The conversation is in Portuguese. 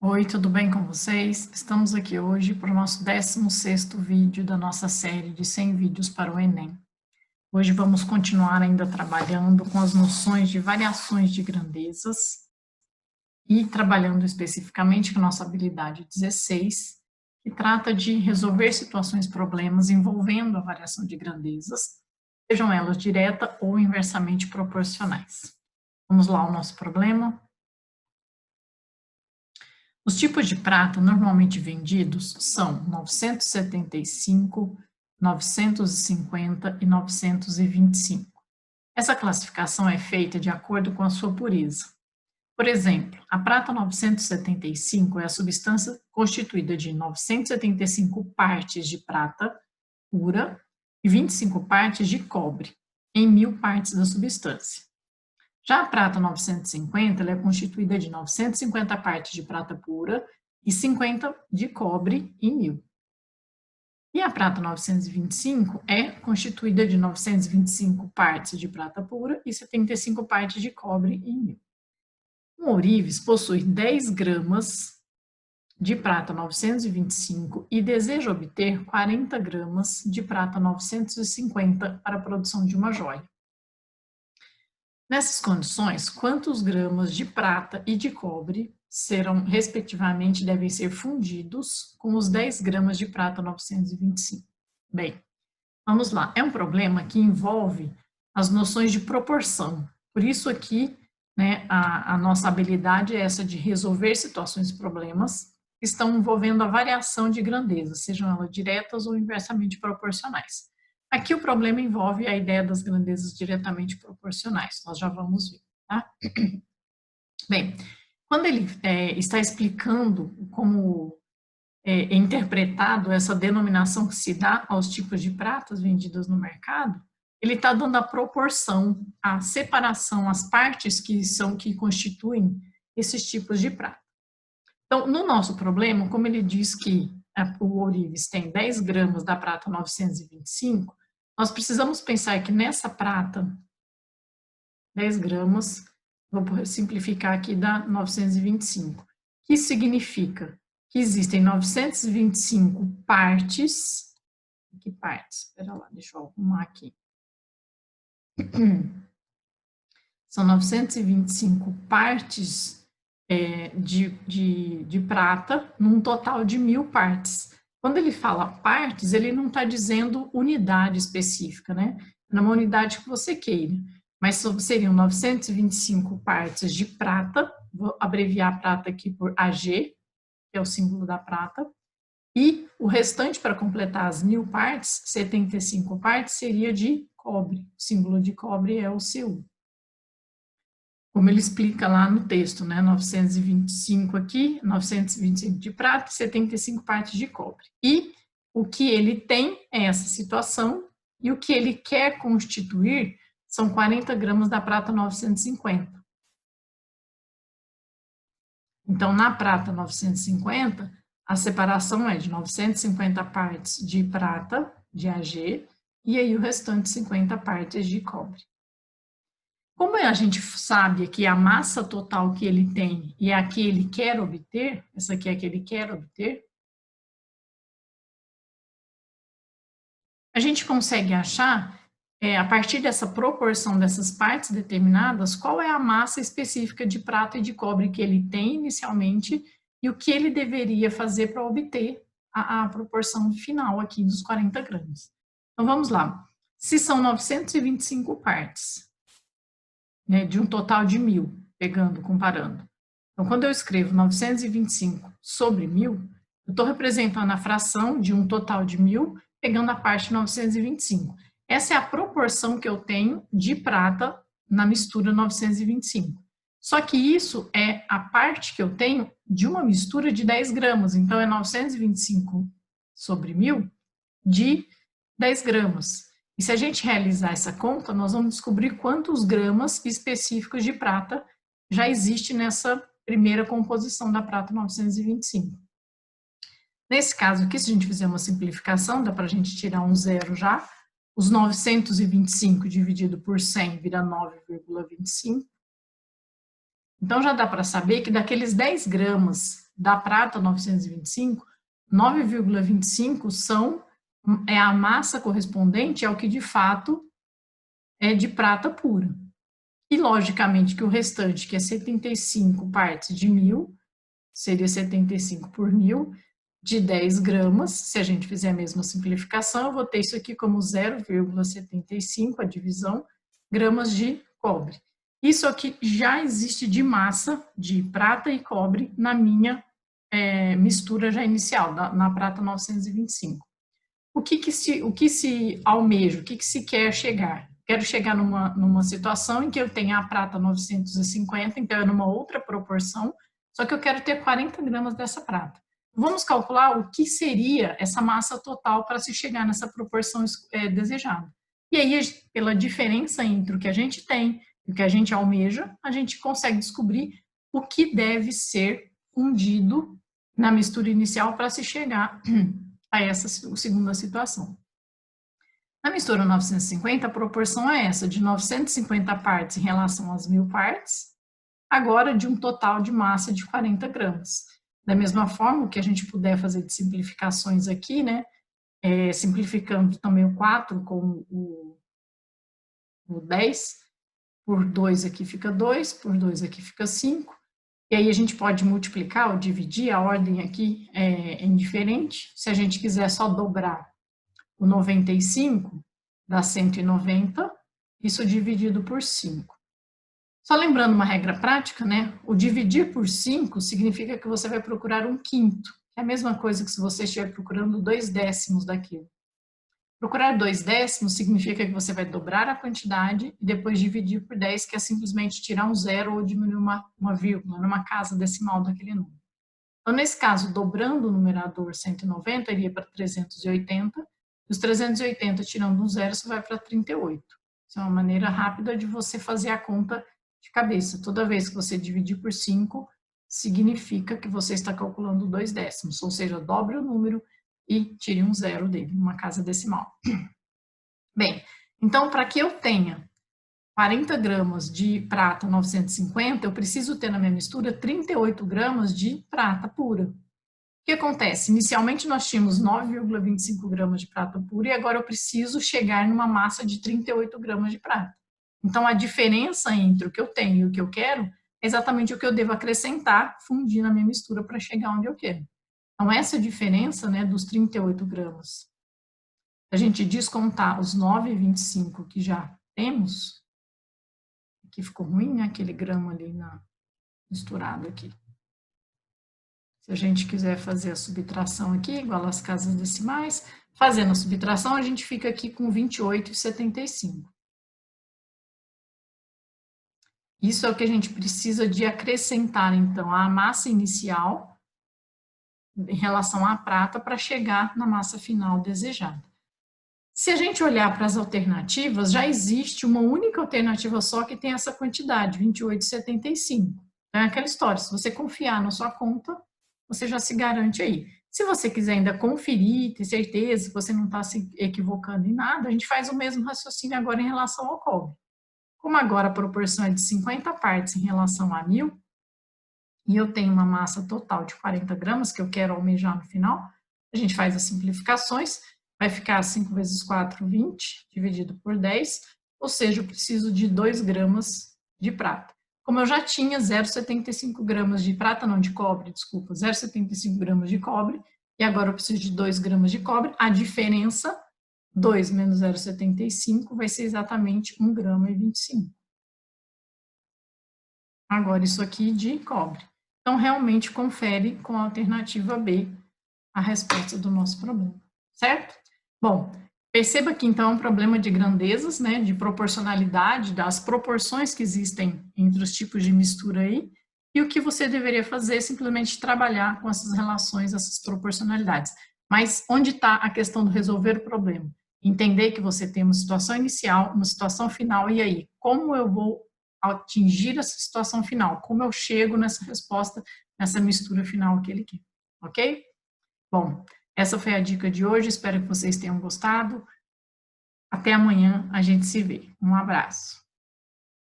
Oi, tudo bem com vocês? Estamos aqui hoje para o nosso 16º vídeo da nossa série de 100 vídeos para o Enem. Hoje vamos continuar ainda trabalhando com as noções de variações de grandezas e trabalhando especificamente com a nossa habilidade 16, que trata de resolver situações, problemas envolvendo a variação de grandezas, sejam elas direta ou inversamente proporcionais. Vamos lá ao nosso problema. Os tipos de prata normalmente vendidos são 975, 950 e 925. Essa classificação é feita de acordo com a sua pureza. Por exemplo, a prata 975 é a substância constituída de 975 partes de prata pura e 25 partes de cobre, em 1000 partes da substância. Já a prata 950, ela é constituída de 950 partes de prata pura e 50 de cobre em 1000. E a prata 925 é constituída de 925 partes de prata pura e 75 partes de cobre em 1000. Um ourives possui 10 gramas de prata 925 e deseja obter 40 gramas de prata 950 para a produção de uma joia. Nessas condições, quantos gramas de prata e de cobre serão, respectivamente, devem ser fundidos com os 10 gramas de prata 925? Bem, vamos lá. É um problema que envolve as noções de proporção. Por isso aqui, né, a nossa habilidade é essa de resolver situações e problemas que estão envolvendo a variação de grandeza, sejam elas diretas ou inversamente proporcionais. Aqui o problema envolve a ideia das grandezas diretamente proporcionais, nós já vamos ver, tá? Bem, quando ele está explicando como é interpretado essa denominação que se dá aos tipos de pratas vendidas no mercado, ele está dando a proporção, a separação, as partes que constituem esses tipos de prata. Então, no nosso problema, como ele diz que o ourives tem 10 gramas da prata 925, nós precisamos pensar que nessa prata, 10 gramas, vou simplificar aqui, dá 925, que significa que existem 925 partes. Que partes? Espera lá, deixa eu arrumar aqui. São 925 partes de prata, num total de 1000 partes. Quando ele fala partes, ele não está dizendo unidade específica, né? Numa unidade que você queira. Mas seriam 925 partes de prata, vou abreviar a prata aqui por AG, que é o símbolo da prata, e o restante, para completar as 1000 partes, 75 partes, seria de cobre. O símbolo de cobre é o Cu. Como ele explica lá no texto, né? 925 aqui, 925 de prata e 75 partes de cobre. E o que ele tem é essa situação, e o que ele quer constituir são 40 gramas da prata 950. Então, na prata 950, a separação é de 950 partes de prata, de AG, e aí o restante 50 partes de cobre. Como a gente sabe que a massa total que ele tem e a que ele quer obter, essa aqui é a que ele quer obter, a gente consegue achar, a partir dessa proporção dessas partes determinadas, qual é a massa específica de prata e de cobre que ele tem inicialmente e o que ele deveria fazer para obter a proporção final aqui dos 40 gramas. Então, vamos lá. Se são 925 partes, né, de um total de 1000, comparando. Então, quando eu escrevo 925 sobre 1000, eu estou representando a fração de um total de 1000, pegando a parte 925. Essa é a proporção que eu tenho de prata na mistura 925. Só que isso é a parte que eu tenho de uma mistura de 10 gramas. Então, é 925 sobre 1000 de 10 gramas. E se a gente realizar essa conta, nós vamos descobrir quantos gramas específicos de prata já existe nessa primeira composição da prata 925. Nesse caso aqui, se a gente fizer uma simplificação, dá para a gente tirar um zero já. Os 925 dividido por 100 vira 9,25. Então, já dá para saber que daqueles 10 gramas da prata 925, 9,25 é a massa correspondente ao que de fato é de prata pura. E, logicamente, que o restante, que é 75 partes de 1.000, seria 75 por 1.000, de 10 gramas. Se a gente fizer a mesma simplificação, eu vou ter isso aqui como 0,75, a divisão, gramas de cobre. Isso aqui já existe de massa de prata e cobre na minha mistura já inicial, na prata 925. O que se almeja, o que se quer chegar? Quero chegar numa situação em que eu tenha a prata 950, então é numa outra proporção, só que eu quero ter 40 gramas dessa prata. Vamos calcular o que seria essa massa total para se chegar nessa proporção desejada. E aí, pela diferença entre o que a gente tem e o que a gente almeja, a gente consegue descobrir o que deve ser fundido na mistura inicial para se chegar a essa segunda situação. Na mistura 950, a proporção é essa, de 950 partes em relação às 1.000 partes, agora de um total de massa de 40 gramas. Da mesma forma, o que a gente puder fazer de simplificações aqui, né, simplificando também o 4 com o 10, por 2 aqui fica 2, por 2 aqui fica 5, e aí a gente pode multiplicar ou dividir, a ordem aqui é indiferente. Se a gente quiser só dobrar o 95 dá 190, isso dividido por 5. Só lembrando uma regra prática, né? O dividir por 5 significa que você vai procurar um quinto. É a mesma coisa que se você estiver procurando 2/10 daquilo. Procurar 2/10 significa que você vai dobrar a quantidade e depois dividir por 10, que é simplesmente tirar um zero ou diminuir uma vírgula numa casa decimal daquele número. Então, nesse caso, dobrando o numerador 190, iria para 380, os 380 tirando um zero, você vai para 38. Isso é uma maneira rápida de você fazer a conta de cabeça. Toda vez que você dividir por 5, significa que você está calculando 2/10, ou seja, dobre o número e tire um zero dele, uma casa decimal. Bem, então, para que eu tenha 40 gramas de prata 950, eu preciso ter na minha mistura 38 gramas de prata pura. O que acontece? Inicialmente nós tínhamos 9,25 gramas de prata pura e agora eu preciso chegar numa massa de 38 gramas de prata. Então, a diferença entre o que eu tenho e o que eu quero é exatamente o que eu devo acrescentar, fundir na minha mistura para chegar onde eu quero. Então, essa diferença, né, dos 38 gramas, a gente descontar os 9,25 que já temos, aqui ficou ruim, né, aquele grama ali misturado aqui. Se a gente quiser fazer a subtração aqui, igual às casas decimais, fazendo a subtração, a gente fica aqui com 28,75. Isso é o que a gente precisa de acrescentar, então, à massa inicial em relação à prata para chegar na massa final desejada. Se a gente olhar para as alternativas, já existe uma única alternativa só que tem essa quantidade, 28,75. É aquela história, se você confiar na sua conta, você já se garante aí. Se você quiser ainda conferir, ter certeza que você não está se equivocando em nada, a gente faz o mesmo raciocínio agora em relação ao cobre. Como agora a proporção é de 50 partes em relação a 1.000, e eu tenho uma massa total de 40 gramas, que eu quero almejar no final, a gente faz as simplificações, vai ficar 5 vezes 4, 20, dividido por 10, ou seja, eu preciso de 2 gramas de prata. Como eu já tinha 0,75 gramas de prata, não, de cobre, desculpa, 0,75 gramas de cobre, e agora eu preciso de 2 gramas de cobre, a diferença, 2 menos 0,75, vai ser exatamente 1,25 grama. Agora, isso aqui de cobre. Então, realmente, confere com a alternativa B a resposta do nosso problema, certo? Bom, perceba que, então, é um problema de grandezas, né, de proporcionalidade, das proporções que existem entre os tipos de mistura aí, e o que você deveria fazer é simplesmente trabalhar com essas relações, essas proporcionalidades. Mas onde está a questão do resolver o problema? Entender que você tem uma situação inicial, uma situação final, e aí, como eu vou atingir essa situação final? Como eu chego nessa resposta, nessa mistura final que ele quer, ok? Bom, essa foi a dica de hoje, espero que vocês tenham gostado. Até amanhã, a gente se vê. Um abraço.